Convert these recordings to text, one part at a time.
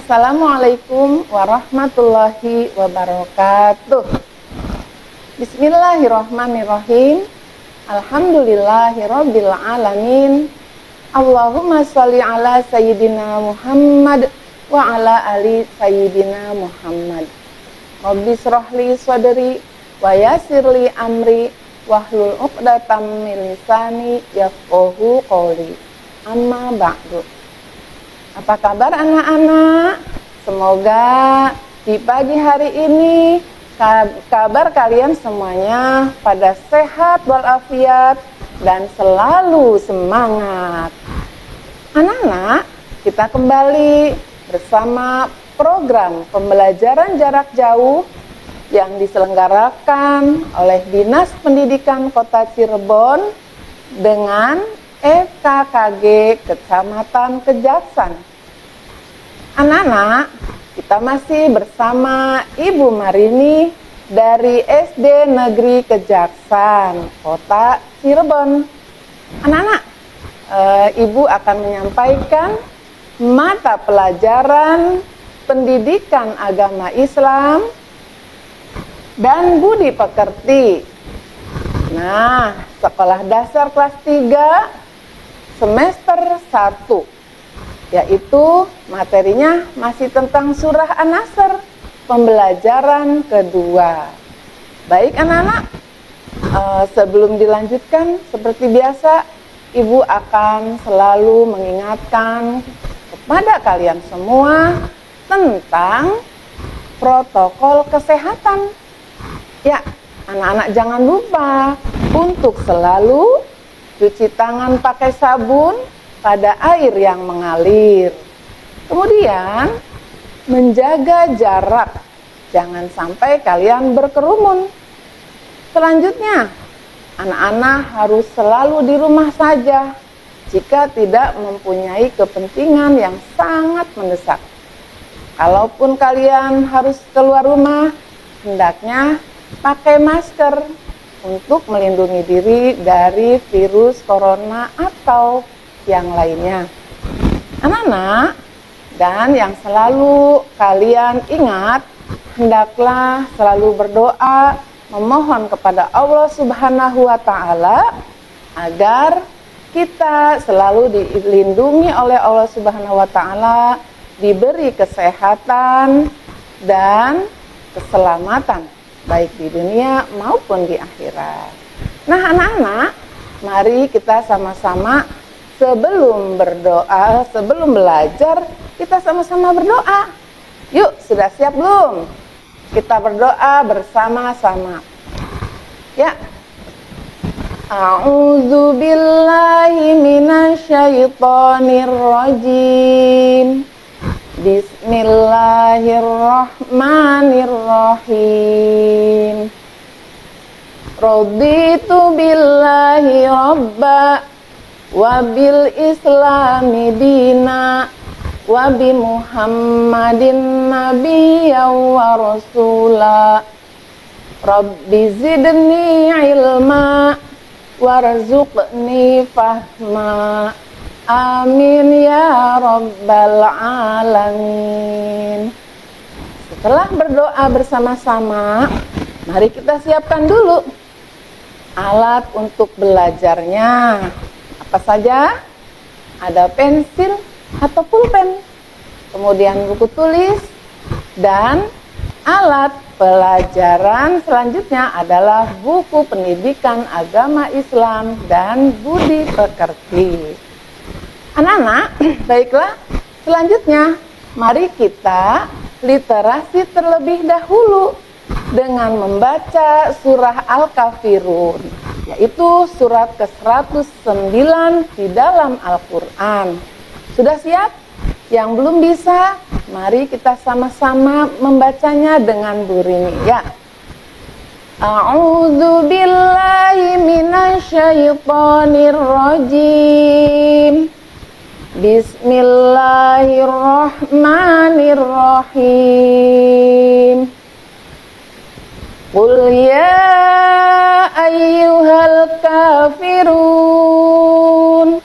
Assalamualaikum warahmatullahi wabarakatuh. Bismillahirrahmanirrahim. Alhamdulillahirabbil alamin. Allahumma sholli ala sayyidina Muhammad wa ala ali sayyidina Muhammad. Rabbi shrahli sadri wa yassirli amri wahlul 'uqdatam min lisani yafqahu qawli. Amma ba'du. Apa kabar anak-anak? Semoga di pagi hari ini kabar kalian semuanya pada sehat walafiat dan selalu semangat. Anak-anak, kita kembali bersama program pembelajaran jarak jauh yang diselenggarakan oleh Dinas Pendidikan Kota Cirebon dengan FKKG Kecamatan Kejaksan. Anak-anak, kita masih bersama Ibu Marini dari SD Negeri Kejaksan, Kota Cirebon. Anak-anak, Ibu akan menyampaikan mata pelajaran pendidikan agama Islam dan budi pekerti. Nah, sekolah dasar kelas 3 semester 1, yaitu materinya masih tentang surah An-Nasr, pembelajaran kedua. Baik anak-anak, sebelum dilanjutkan seperti biasa, Ibu akan selalu mengingatkan kepada kalian semua tentang protokol kesehatan. Ya, anak-anak jangan lupa untuk selalu cuci tangan pakai sabun pada air yang mengalir. Kemudian, menjaga jarak. Jangan sampai kalian berkerumun. Selanjutnya, anak-anak harus selalu di rumah saja jika tidak mempunyai kepentingan yang sangat mendesak. Kalaupun kalian harus keluar rumah, hendaknya pakai masker untuk melindungi diri dari virus corona atau yang lainnya. Anak-anak, dan yang selalu kalian ingat, hendaklah selalu berdoa, memohon kepada Allah Subhanahu wa Ta'ala agar kita selalu dilindungi oleh Allah Subhanahu wa Ta'ala, diberi kesehatan dan keselamatan baik di dunia maupun di akhirat. Nah anak-anak, mari kita sama-sama sebelum berdoa, sebelum belajar, kita sama-sama berdoa. Yuk, sudah siap belum? Kita berdoa bersama-sama. Ya. A'udzu billahi minasyaitonir rajim. Bismillahirrahmanirrahim. Raditu billahi rabba wa bil islami dina wa bi Muhammadin nabiyya wa rasula. Rabbi zidni ilma warzuqni fahma. Amin ya rabbal alamin. Setelah berdoa bersama-sama, mari kita siapkan dulu alat untuk belajarnya. Apa saja? Ada pensil atau pulpen, kemudian buku tulis, dan alat pelajaran selanjutnya adalah buku pendidikan agama Islam dan budi pekerti. Anak-anak, baiklah, selanjutnya mari kita literasi terlebih dahulu dengan membaca surah Al-Kafirun, yaitu surat ke-109 di dalam Al-Quran. Sudah siap? Yang belum bisa, mari kita sama-sama membacanya dengan Bu Rini, ya. A'udzu billahi minasyaitonir rajim. Bismillahirrahmanirrahim. Qul ya ayyuhal kafirun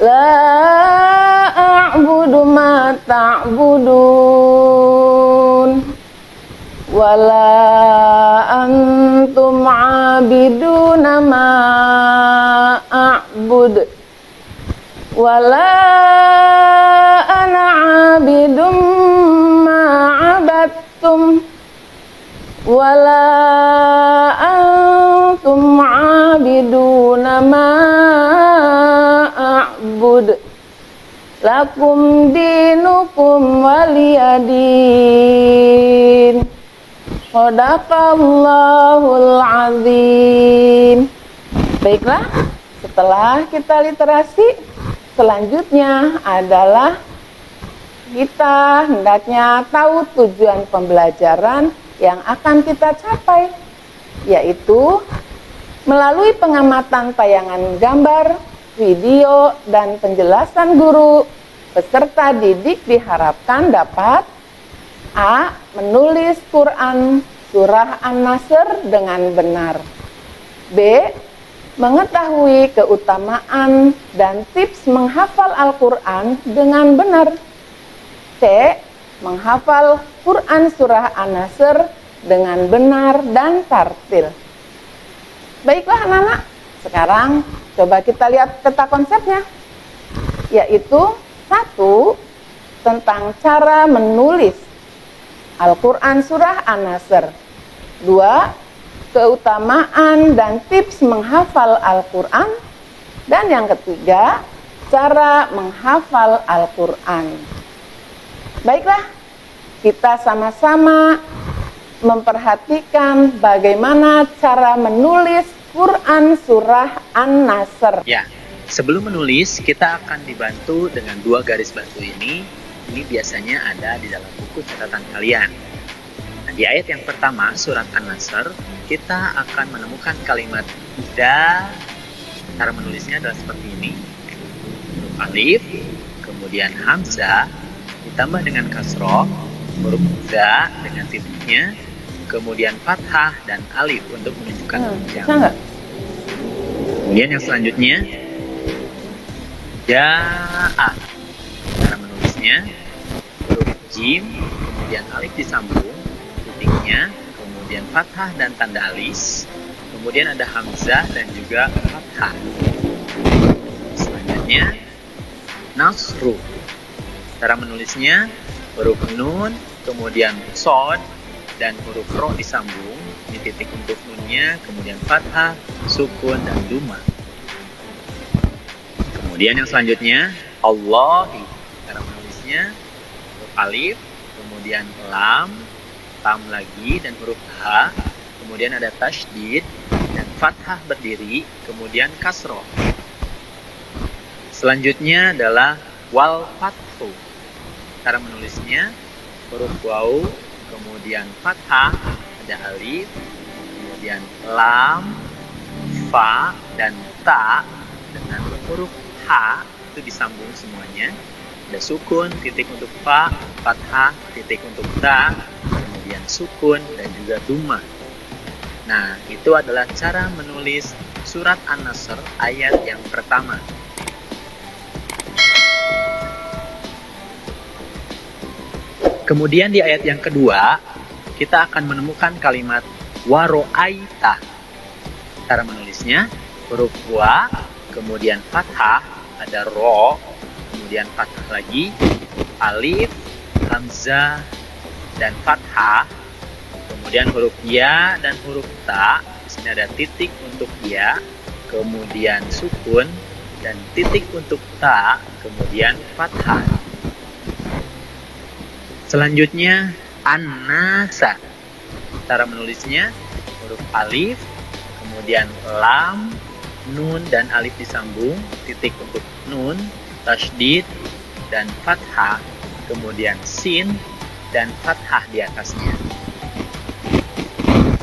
la a'budu ma ta'budun wala antum 'abiduna ma a'bud wala ana 'abidum ma 'abadtum wala antum 'abiduna ma a'bud lakum dinukum waliyadin. Shadaqallahul azim. Baiklah, setelah kita literasi, selanjutnya adalah kita hendaknya tahu tujuan pembelajaran yang akan kita capai, yaitu melalui pengamatan tayangan gambar, video, dan penjelasan guru, peserta didik diharapkan dapat A. Menulis Quran Surah An-Nasr dengan benar. B. Mengetahui keutamaan dan tips menghafal Al-Quran dengan benar. C. Menghafal Quran Surah An-Nasr dengan benar dan tartil. Baiklah anak-anak, sekarang coba kita lihat peta konsepnya, yaitu 1. Tentang cara menulis Al-Quran Surah An-Nasr. 2. Keutamaan dan tips menghafal Al-Quran. Dan yang ketiga, cara menghafal Al-Quran. Baiklah, kita sama-sama memperhatikan bagaimana cara menulis Quran Surah An-Nasr. Ya, sebelum menulis kita akan dibantu dengan 2 garis bantu ini. Ini biasanya ada di dalam buku catatan kalian. Nah, di ayat yang pertama surat An-Nasr, kita akan menemukan kalimat da. Cara menulisnya adalah seperti ini. Huruf alif, kemudian hamzah, ditambah dengan kasroh, huruf za dengan titiknya, kemudian fathah dan alif untuk menunjukkan jam. Kemudian yang selanjutnya ja'a. Cara menulisnya huruf jim, kemudian alif disambung, titiknya, kemudian fathah dan tanda alis, kemudian ada hamzah dan juga fathah. Selanjutnya nasru. Cara menulisnya huruf nun, kemudian sod dan huruf ro disambung, ini titik untuk nunnya, kemudian fathah, sukun dan duma. Kemudian yang selanjutnya Allahi. Cara menulisnya huruf alif, kemudian lam, tam lagi dan huruf ha, kemudian ada tasydid dan fathah berdiri, kemudian kasroh. Selanjutnya adalah wal fathu. Cara menulisnya huruf waw, kemudian fathah, ada alif, kemudian lam, fa dan ta dengan huruf ha itu disambung semuanya. Ada sukun, titik untuk fa, fathah, titik untuk ta, kemudian sukun dan juga duma. Nah, itu adalah cara menulis surat An-Nasr ayat yang pertama. Kemudian di ayat yang kedua, kita akan menemukan kalimat waro'aita. Cara menulisnya huruf wa, kemudian fathah, ada ro, kemudian fathah lagi, alif, hamzah, dan fathah, kemudian huruf ya dan huruf ta. Di sini ada titik untuk ya, kemudian sukun, dan titik untuk ta, kemudian fathah. Selanjutnya an-nasa. Cara menulisnya huruf alif, kemudian lam, nun dan alif disambung, titik untuk nun, tasydid dan fathah, kemudian sin dan fathah di atasnya.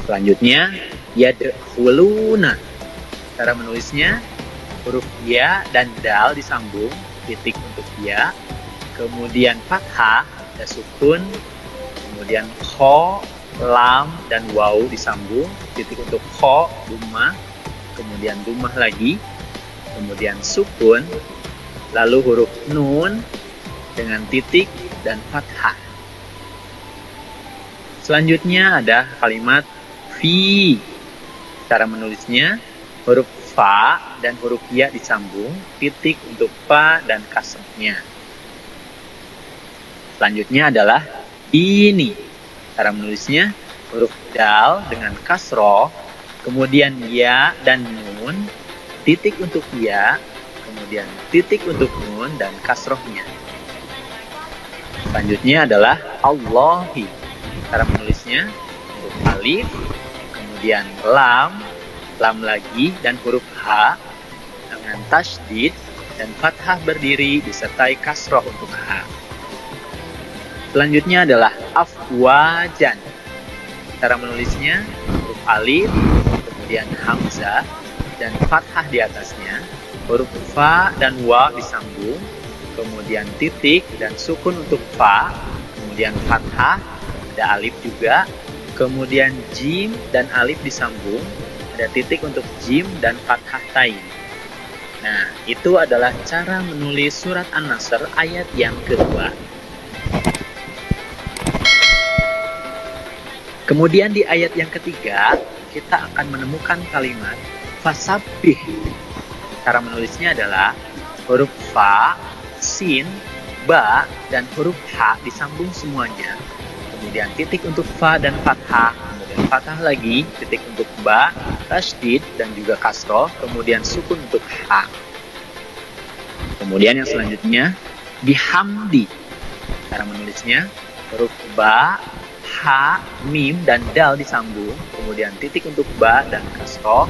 Selanjutnya yadkhuluna. Cara menulisnya huruf ya dan dal disambung, titik untuk ya, kemudian fathah, ada sukun, kemudian kho, lam dan waw disambung, titik untuk kho, dumah, kemudian dumah lagi, kemudian sukun, lalu huruf nun dengan titik dan fathah. Selanjutnya ada kalimat fi. Cara menulisnya huruf fa dan huruf ya disambung, titik untuk fa dan kasrohnya. Selanjutnya adalah ini. Cara menulisnya huruf dal dengan kasroh, kemudian ya dan nun, titik untuk ya, kemudian titik untuk nun dan kasrohnya. Selanjutnya adalah Allahi. Cara menulisnya huruf alif, kemudian lam lagi, dan huruf H dengan tasydid dan fathah berdiri disertai kasroh untuk H. Selanjutnya adalah afwajan. Cara menulisnya huruf alif, kemudian hamzah dan fathah di atasnya, huruf fa dan wa disambung, kemudian titik dan sukun untuk fa, kemudian fathah, ada alif juga, kemudian jim dan alif disambung, ada titik untuk jim dan fathah tain. Nah, itu adalah cara menulis surat An-Nasr ayat yang kedua. Kemudian di ayat yang ketiga, kita akan menemukan kalimat fasabbih. Cara menulisnya adalah huruf fa, sin, ba, dan huruf ha disambung semuanya. Kemudian titik untuk fa dan fathah, kemudian fathah lagi, titik untuk ba, tasydid dan juga kasroh, kemudian sukun untuk ha. Kemudian yang selanjutnya bihamdi. Cara menulisnya huruf ba, ha, mim dan dal disambung, kemudian titik untuk ba dan kasroh,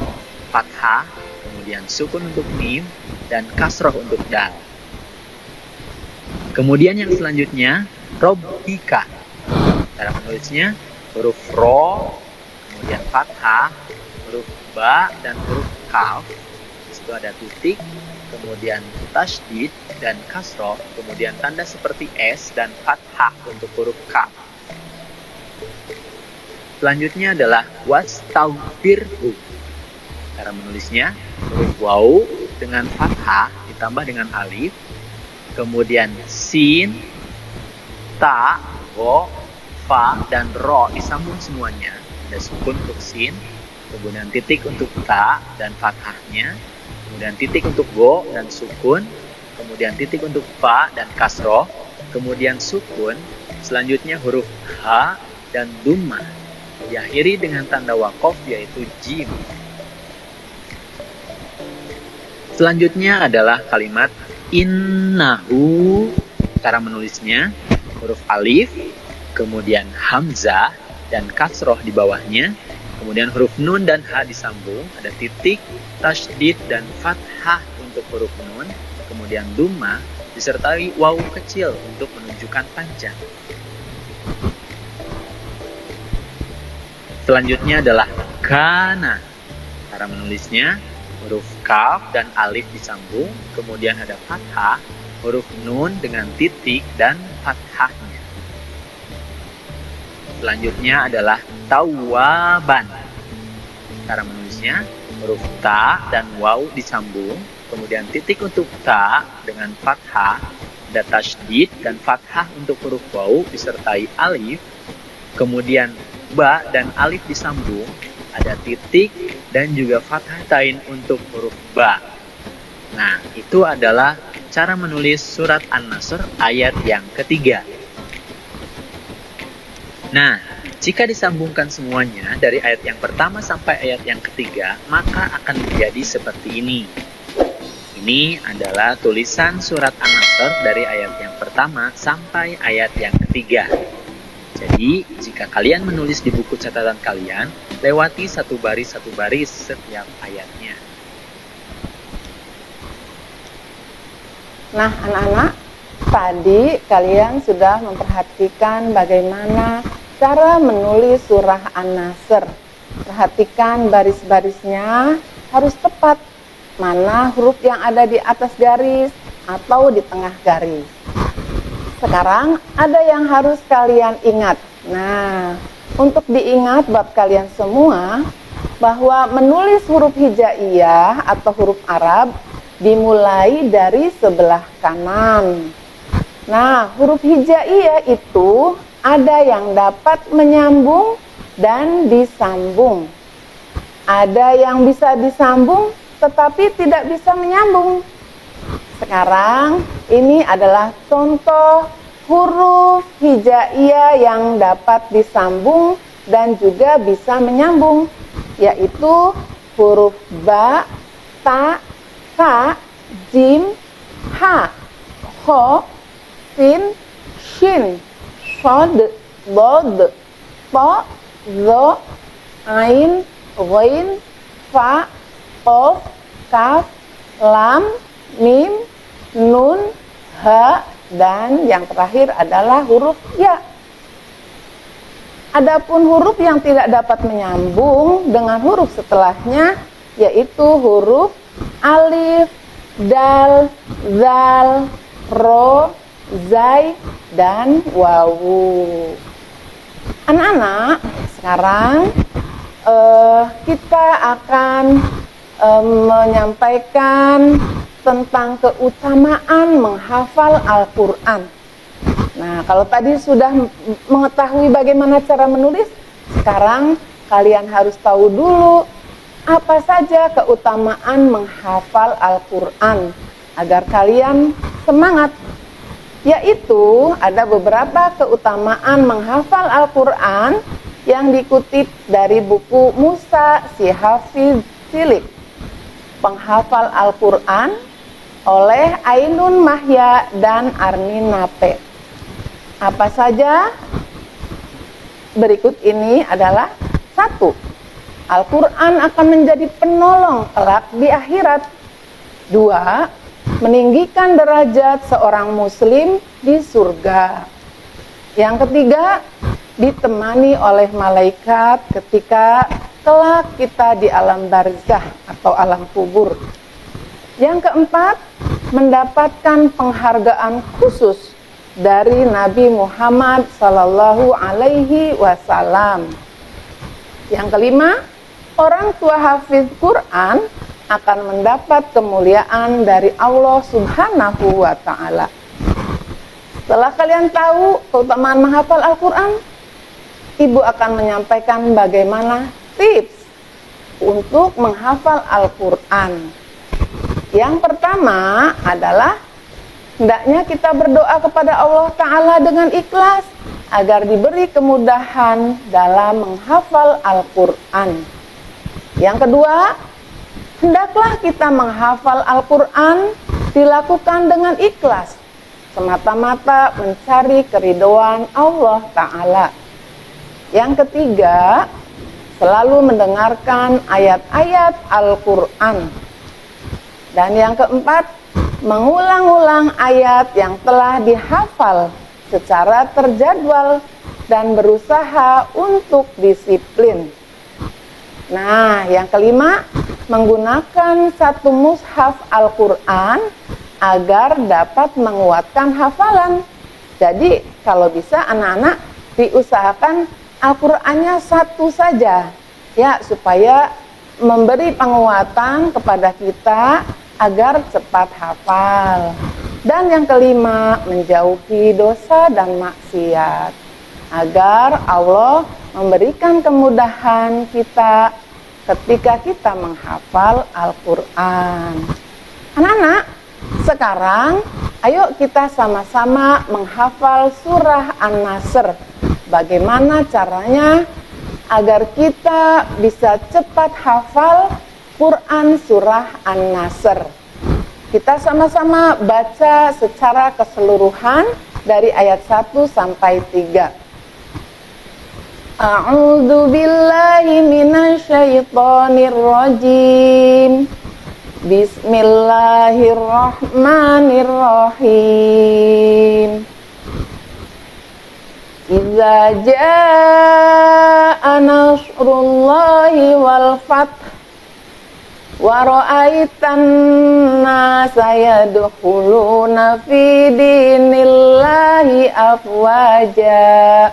fathah, kemudian sukun untuk mim dan kasroh untuk dal. Kemudian yang selanjutnya robbika. Cara menulisnya huruf ro, kemudian fathah, huruf ba dan huruf kaf. Di situ ada titik, kemudian tasydid dan kasroh, kemudian tanda seperti S dan fathah untuk huruf kaf. Selanjutnya adalah wastaghfirhu. Cara menulisnya huruf waw dengan fathah ditambah dengan alif, kemudian sin, ta, go, fa, dan ro disambung semuanya. Ada sukun untuk sin, kemudian titik untuk ta dan fathahnya, kemudian titik untuk go dan sukun, kemudian titik untuk fa dan kasroh, kemudian sukun, selanjutnya huruf ha dan dummah, diakhiri dengan tanda wakof yaitu jim. Selanjutnya adalah kalimat innahu. Cara menulisnya huruf alif, kemudian hamzah dan kasroh di bawahnya, kemudian huruf nun dan ha disambung, ada titik, tasydid dan fathah untuk huruf nun, kemudian dummah disertai waw kecil untuk menunjukkan panjang. Selanjutnya adalah kana. Cara menulisnya huruf kaf dan alif disambung, kemudian ada fathah, huruf nun dengan titik dan fathahnya. Selanjutnya adalah tawaban. Cara menulisnya huruf ta dan waw disambung, kemudian titik untuk ta dengan fathah, ada tasydid dan fathah untuk huruf waw disertai alif, kemudian ba dan alif disambung, ada titik dan juga fathah tain untuk huruf ba. Nah, itu adalah cara menulis surat An-Nasr ayat yang ketiga. Nah, jika disambungkan semuanya dari ayat yang pertama sampai ayat yang ketiga, maka akan menjadi seperti ini. Ini adalah tulisan surat An-Nasr dari ayat yang pertama sampai ayat yang ketiga. Jadi, jika kalian menulis di buku catatan kalian, lewati satu baris setiap ayatnya. Nah, anak-anak, tadi kalian sudah memperhatikan bagaimana cara menulis surah An-Nasr. Perhatikan baris-barisnya harus tepat. Mana huruf yang ada di atas garis atau di tengah garis. Sekarang ada yang harus kalian ingat. Nah, untuk diingat buat kalian semua, bahwa menulis huruf hijaiyah atau huruf Arab dimulai dari sebelah kanan. Nah, huruf hijaiyah itu ada yang dapat menyambung dan disambung. Ada yang bisa disambung tetapi tidak bisa menyambung. Sekarang ini adalah contoh huruf hijaiyah yang dapat disambung dan juga bisa menyambung, yaitu huruf ba, ta, ka, jim, ha, ho, sin, shin, shod, bod, to, zo, ain, ghain, fa, qaf, kaf, lam, mim, nun, ha, dan yang terakhir adalah huruf ya. Adapun huruf yang tidak dapat menyambung dengan huruf setelahnya, yaitu huruf alif, dal, zal, ro, zai, dan wawu. Anak-anak, sekarang kita akan menyampaikan tentang keutamaan menghafal Al-Quran. Nah, kalau tadi sudah mengetahui bagaimana cara menulis, sekarang kalian harus tahu dulu apa saja keutamaan menghafal Al-Quran agar kalian semangat. Yaitu ada beberapa keutamaan menghafal Al-Quran yang dikutip dari buku Musa si Hafiz Cilik, penghafal Al-Quran oleh Ainun Mahya dan Arni Nape. Apa saja? Berikut ini adalah 1. Al-Quran akan menjadi penolong kelak di akhirat. 2. Meninggikan derajat seorang muslim di surga. Yang ketiga, ditemani oleh malaikat ketika kelak kita di alam barzah atau alam kubur. Yang keempat, mendapatkan penghargaan khusus dari Nabi Muhammad Sallallahu Alaihi Wasallam. Yang kelima, orang tua hafiz Quran akan mendapat kemuliaan dari Allah Subhanahu wa Ta'ala. Setelah kalian tahu keutamaan menghafal Al-Quran, Ibu akan menyampaikan bagaimana tips untuk menghafal Al-Quran. Yang pertama adalah hendaknya kita berdoa kepada Allah Ta'ala dengan ikhlas agar diberi kemudahan dalam menghafal Al-Quran. Yang kedua, hendaklah kita menghafal Al-Quran dilakukan dengan ikhlas, semata-mata mencari keridhaan Allah Ta'ala. Yang ketiga, selalu mendengarkan ayat-ayat Al-Quran. Dan yang keempat, mengulang-ulang ayat yang telah dihafal secara terjadwal dan berusaha untuk disiplin. Nah, yang kelima, menggunakan satu mushaf Al-Quran agar dapat menguatkan hafalan. Jadi, kalau bisa anak-anak diusahakan Al-Qurannya satu saja, ya, supaya memberi penguatan kepada kita agar cepat hafal. Dan yang kelima, menjauhi dosa dan maksiat agar Allah memberikan kemudahan kita ketika kita menghafal Al-Quran. Anak-anak, sekarang ayo kita sama-sama menghafal surah An-Nasr. Bagaimana caranya agar kita bisa cepat hafal Quran surah An-Nasr? Kita sama-sama baca secara keseluruhan dari ayat 1 sampai 3. A'udzu billahi minasyaitonir rajim. Bismillahirrahmanirrahim. Idza jaa nasrullahi wal fath wa ra'aitan nasa yadkhuluna fi dinillahi afwaja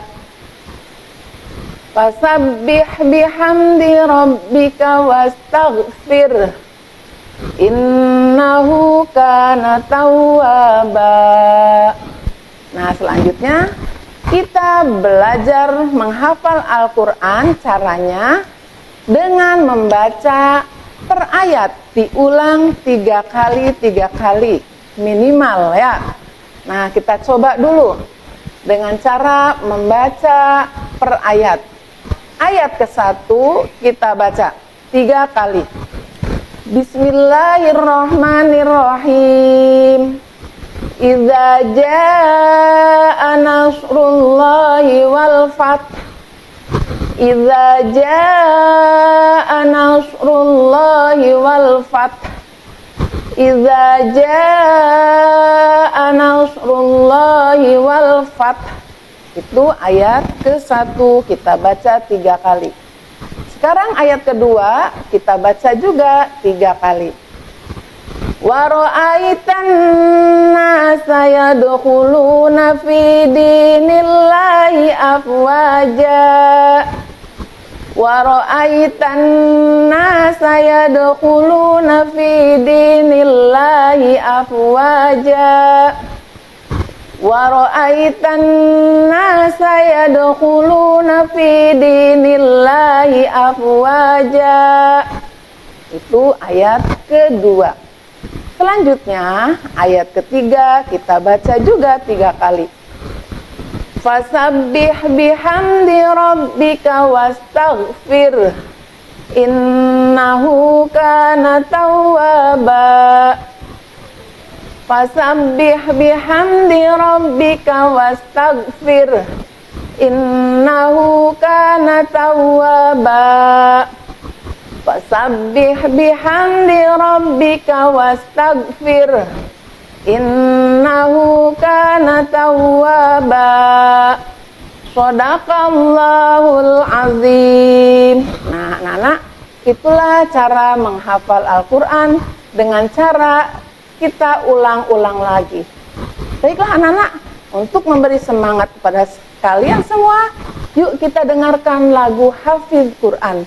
fasabbih bihamdi rabbika wastaghfir innahu kana tawwaba. Nah, selanjutnya kita belajar menghafal Al-Quran. Caranya dengan membaca per ayat, diulang 3 kali minimal ya. Nah, kita coba dulu dengan cara membaca per ayat. Ayat ke-1 kita baca 3 kali. Bismillahirrahmanirrahim. Idza jaa nasrullahi wal fath. Idza jaa nasrullahi wal fath. Idza jaa nasrullahi wal fath. Itu ayat ke-1 kita baca 3 kali. Sekarang ayat kedua kita baca juga 3 kali. Wa ra'aitan nasa yadkhuluna fi dinillahi afwaja. Wa ra'aitan nasa yadkhuluna fi dinillahi afwaja. Wa ra'aitan nasa yadkhuluna fi dinillahi afwaja. Itu ayat kedua. Selanjutnya ayat ketiga kita baca juga 3 kali. Fasabbih bihamdi rabbika wastaghfir innahu kana tawwaba. Fasabbih bihamdi rabbika wastaghfir innahu kana tawwaba. Fasabbih bihamdi rabbika wastaghfir innahu kana tawwaba. Shadaqallahul azim. Nah, anak-anak, itulah cara menghafal Al-Quran dengan cara kita ulang-ulang lagi. Baiklah anak-anak, untuk memberi semangat kepada kalian semua, yuk kita dengarkan lagu Hafiz Quran.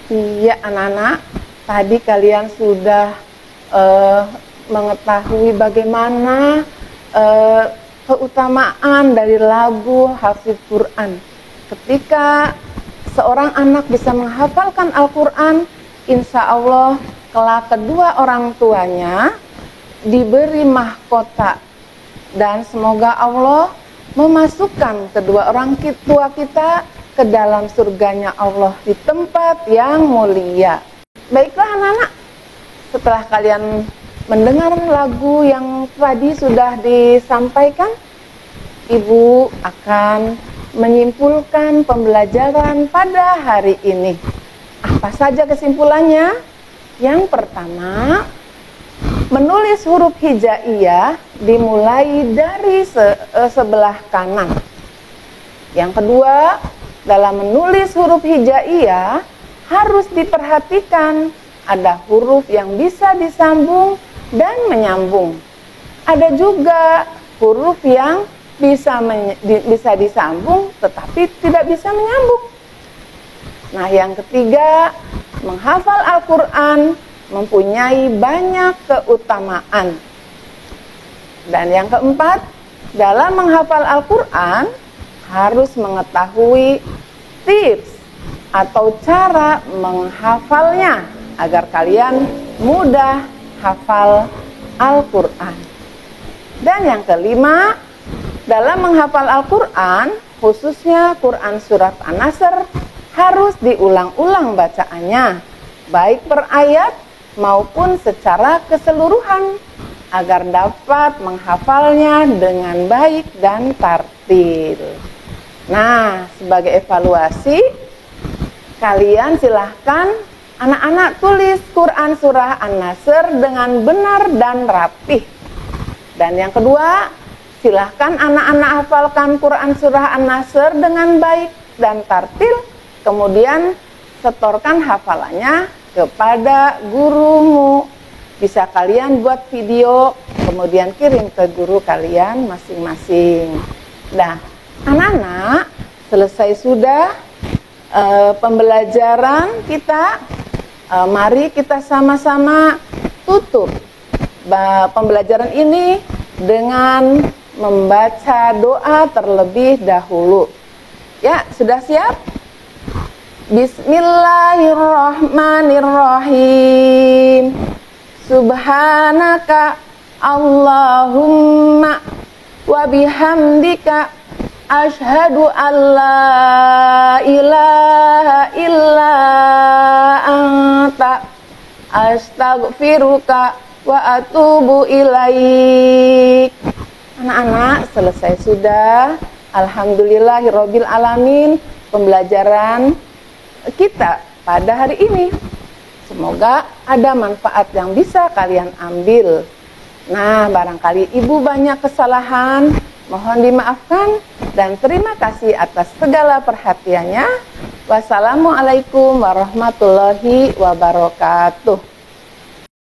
Iya anak-anak, tadi kalian sudah mengetahui bagaimana keutamaan dari lagu Hafiz Quran. Ketika seorang anak bisa menghafalkan Al-Quran, insya Allah kelak kedua orang tuanya diberi mahkota. Dan semoga Allah memasukkan kedua orang tua kita ke dalam surganya Allah di tempat yang mulia. Baiklah anak-anak, setelah kalian mendengar lagu yang tadi sudah disampaikan, Ibu akan menyimpulkan pembelajaran pada hari ini. Apa saja kesimpulannya? Yang pertama, menulis huruf hijaiyah dimulai dari sebelah kanan. Yang kedua, dalam menulis huruf hijaiyah harus diperhatikan ada huruf yang bisa disambung dan menyambung. Ada juga huruf yang bisa disambung tetapi tidak bisa menyambung. Nah, yang ketiga, menghafal Al-Quran mempunyai banyak keutamaan. Dan yang keempat, dalam menghafal Al-Quran harus mengetahui tips atau cara menghafalnya agar kalian mudah hafal Al-Quran. Dan yang kelima, dalam menghafal Al-Quran, khususnya Quran Surat An-Nasr, harus diulang-ulang bacaannya, baik per ayat maupun secara keseluruhan, agar dapat menghafalnya dengan baik dan tartil. Nah, sebagai evaluasi, kalian silahkan anak-anak tulis Quran Surah An-Nasr dengan benar dan rapih. Dan yang kedua, silahkan anak-anak hafalkan Quran Surah An-Nasr dengan baik dan tartil, kemudian setorkan hafalannya kepada gurumu. Bisa kalian buat video, kemudian kirim ke guru kalian masing-masing. Nah, anak-anak, selesai sudah pembelajaran kita. Mari kita sama-sama tutup pembelajaran ini dengan membaca doa terlebih dahulu. Ya, sudah siap? Bismillahirrahmanirrahim. Subhanaka Allahumma wa bihamdika asyhadu an la ilaha illa anta astaghfiruka wa atubu ilaik. Anak-anak, selesai sudah. Alhamdulillahirabbil alamin pembelajaran kita pada hari ini. Semoga ada manfaat yang bisa kalian ambil. Nah, barangkali ibu banyak kesalahan, mohon dimaafkan dan terima kasih atas segala perhatiannya. Wassalamualaikum warahmatullahi wabarakatuh.